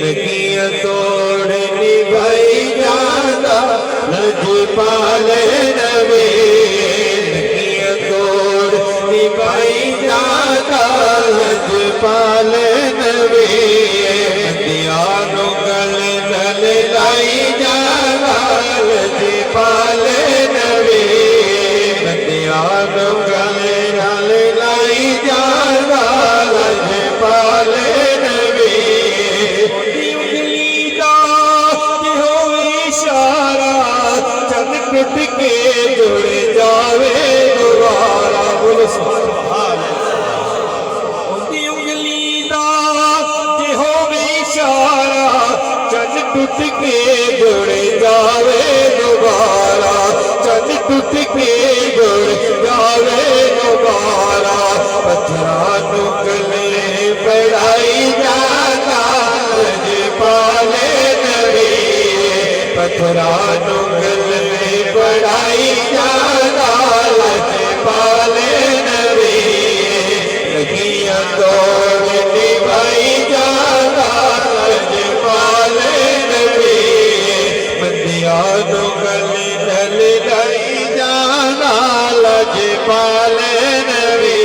लगियां तोड़ निभाई जाता लजपाल नबी लगियां तोड़ निभाई जाता लजपाल नबी बंदियां गले गल लाई जाता लजपाल नबी बंदियां गले गल लाई जाता लजपाल नबी टूट के जुड़ जावे दोबारा बोल उंदी उंगली दा जे होवे इशारा चंद टूट के जुड़ जावे दोबारा चंद टूट के जुड़ जावे दोबारा पत्थरां नूं गले पढ़ाई जाता लजपाल नबी पत्थरां नूं गले पढ़ाई जाता लजपाल नबी लगियां तोड़ निभाई जाता लजपाल नबी बंदियां नूं गले गल लाई जाता लजपाल नबी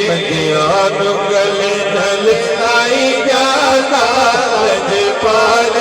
बंदियां नूं गले गल लाई जाता लजपाल